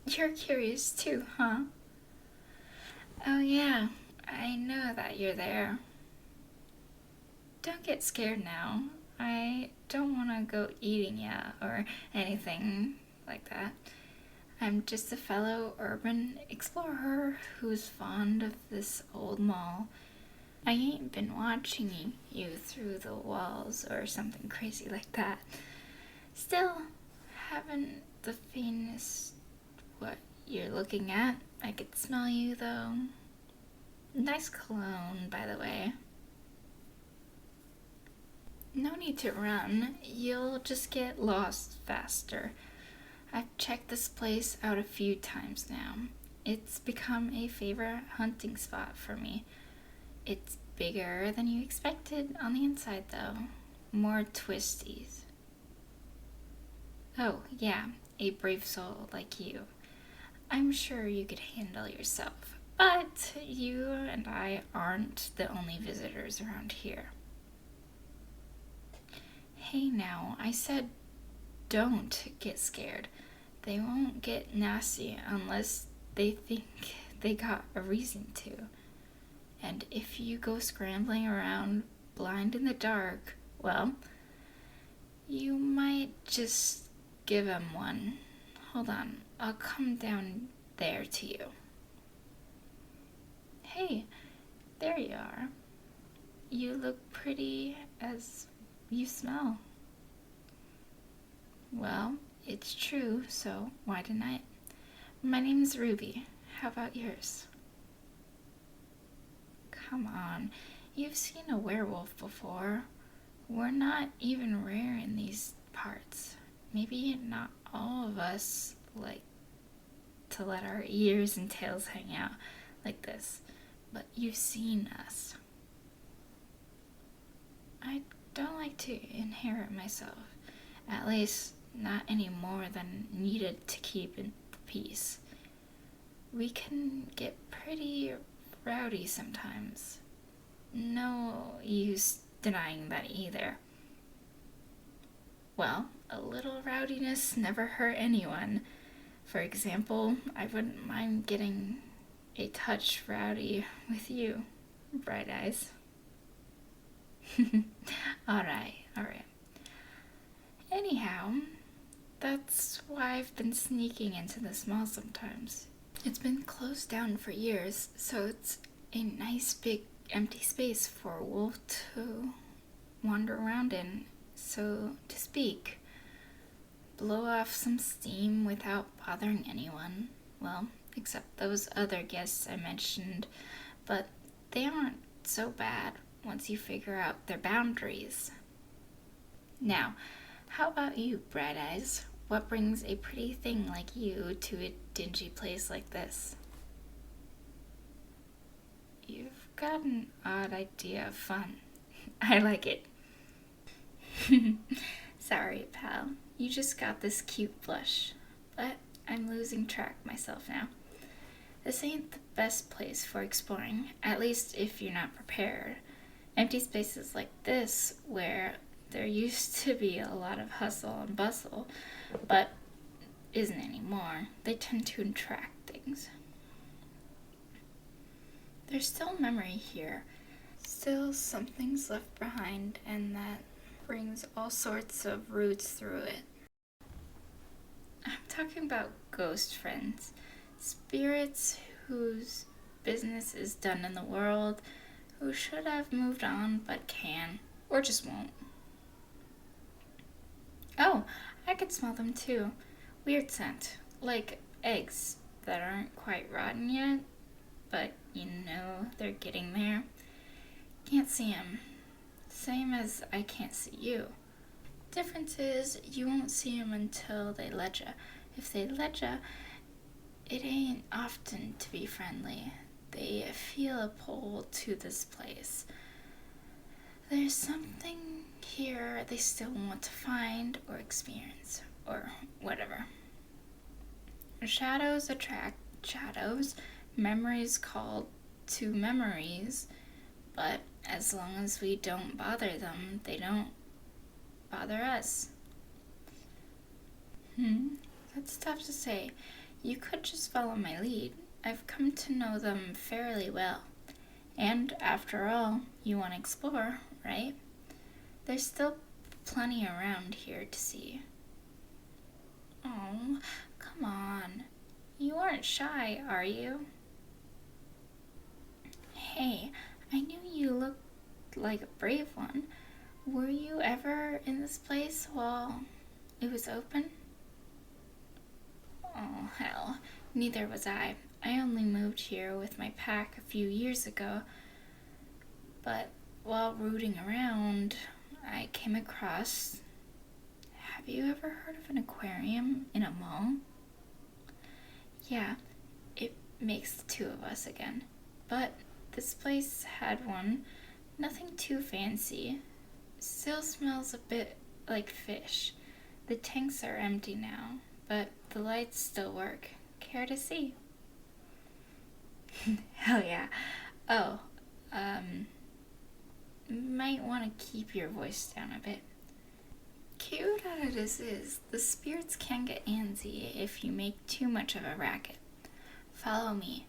You're curious too, huh? Oh yeah, I know that you're there. Don't get scared now. I don't want to go eating ya or anything like that. I'm just a fellow urban explorer who's fond of this old mall. I ain't been watching you through the walls or something crazy like that. Still, haven't the faintest what you're looking at. I could smell you though. Nice cologne, by the way. No need to run. You'll just get lost faster. I've checked this place out a few times now. It's become a favorite hunting spot for me. It's bigger than you expected on the inside, though. More twisties. Oh, yeah, a brave soul like you. I'm sure you could handle yourself, but you and I aren't the only visitors around here. Hey now, I said don't get scared. They won't get nasty unless they think they got a reason to. And if you go scrambling around blind in the dark, well, you might just give them one. Hold on, I'll come down there to you. Hey, there you are. You look pretty as you smell. Well, it's true, so why deny it? My name's Ruby. How about yours? Come on, you've seen a werewolf before. We're not even rare in these parts. Maybe not all of us like to let our ears and tails hang out like this, but you've seen us. I don't like to inherit myself, at least not any more than needed to keep in the peace. We can get pretty rowdy sometimes. No use denying that either. Well, a little rowdiness never hurt anyone. For example, I wouldn't mind getting a touch rowdy with you, Bright Eyes. Alright. Anyhow, that's why I've been sneaking into this mall sometimes. It's been closed down for years, so it's a nice big empty space for a wolf to wander around in, so to speak. Blow off some steam without bothering anyone. Well, except those other guests I mentioned, but they aren't so bad once you figure out their boundaries. Now, how about you, Bright Eyes? What brings a pretty thing like you to a dingy place like this? You've got an odd idea of fun. I like it. Sorry, pal. You just got this cute blush. But I'm losing track myself now. This ain't the best place for exploring, at least if you're not prepared. Empty spaces like this, where there used to be a lot of hustle and bustle, but isn't anymore, they tend to attract things. There's still memory here. Still something's left behind, and that brings all sorts of roots through it. I'm talking about ghost friends. Spirits whose business is done in the world, who should have moved on but can, or just won't. Oh, I could smell them too. Weird scent, like eggs that aren't quite rotten yet, but you know they're getting there. Can't see them. Same as I can't see you. Difference is you won't see them until they let ya. If they let ya, it ain't often to be friendly. They feel a pull to this place. There's something here they still want to find or experience, or whatever. Shadows attract shadows, memories call to memories, but as long as we don't bother them, they don't bother us. That's tough to say. you could just follow my lead. I've come to know them fairly well. And after all, you want to explore, right? There's still plenty around here to see. Oh, come on. You aren't shy, are you? Hey, I knew you looked like a brave one. Were you ever in this place while it was open? Oh, hell. Neither was I. I only moved here with my pack a few years ago. But while rooting around, I came across... Have you ever heard of an aquarium in a mall? Yeah, it makes the two of us again. But this place had one. Nothing too fancy. Still smells a bit like fish. The tanks are empty now, but the lights still work. Care to see? Hell yeah. Oh, might want to keep your voice down a bit. Cute as it is, the spirits can get antsy if you make too much of a racket. Follow me.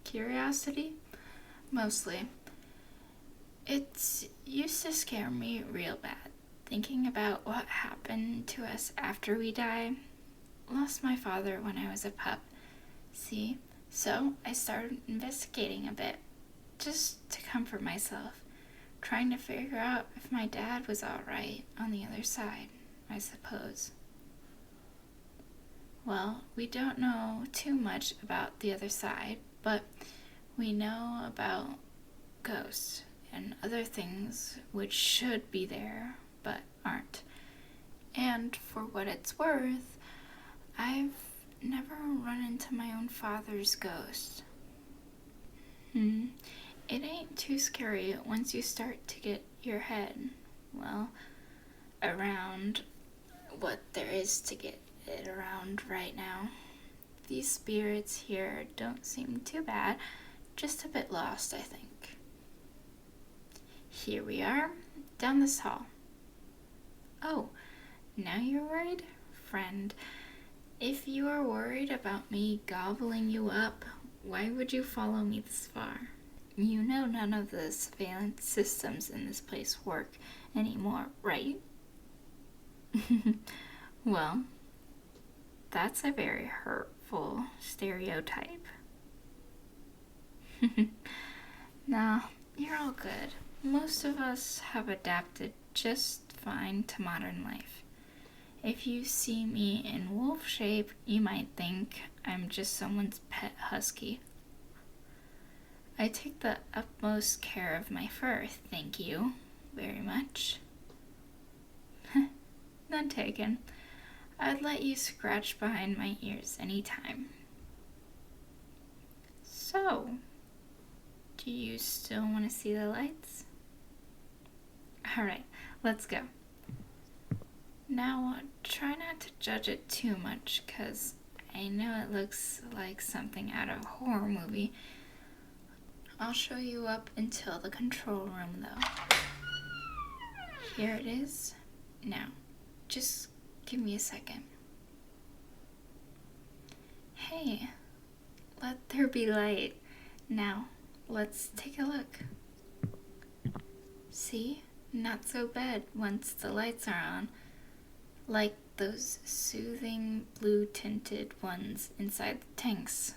Curiosity? Mostly. It used to scare me real bad, thinking about what happened to us after we die. Lost my father when I was a pup. See? So I started investigating a bit, just to comfort myself, trying to figure out if my dad was alright on the other side, I suppose. Well, we don't know too much about the other side, but we know about ghosts and other things which should be there, but aren't. And for what it's worth, I've never run into my own father's ghost. It ain't too scary once you start to get your head, well, around what there is to get it around right now. These spirits here don't seem too bad, just a bit lost, I think. Here we are, down this hall. Oh, now you're worried? Friend, if you are worried about me gobbling you up, why would you follow me this far? You know none of the surveillance systems in this place work anymore, right? Well, that's a very hurtful stereotype. No, you're all good. Most of us have adapted just fine to modern life. If you see me in wolf shape, you might think I'm just someone's pet husky. I take the utmost care of my fur, thank you very much. None taken. I'd let you scratch behind my ears anytime. So, do you still want to see the lights? Alright, let's go. Now, try not to judge it too much, because I know it looks like something out of a horror movie. I'll show you up until the control room, though. Here it is. Now, just give me a second. Hey, let there be light. Now, let's take a look. See? Not so bad once the lights are on. Like those soothing blue-tinted ones inside the tanks.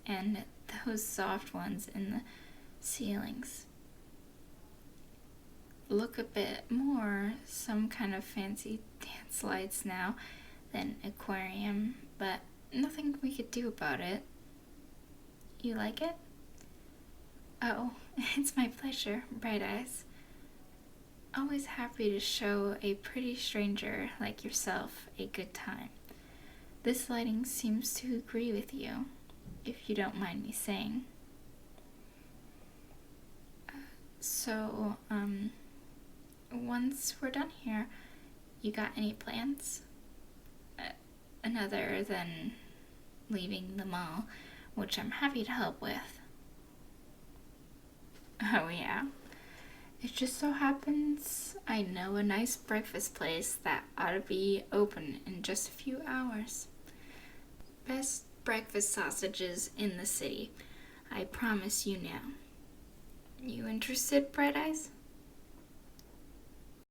And those soft ones in the ceilings. Look a bit more some kind of fancy dance lights now than aquarium, but nothing we could do about it. You like it? Oh, it's my pleasure, Bright Eyes. Always happy to show a pretty stranger like yourself a good time. This lighting seems to agree with you, if you don't mind me saying. So, once we're done here, you got any plans? Another than leaving the mall, which I'm happy to help with. Oh yeah. It just so happens I know a nice breakfast place that ought to be open in just a few hours. Best breakfast sausages in the city. I promise you now. You interested, Bright Eyes?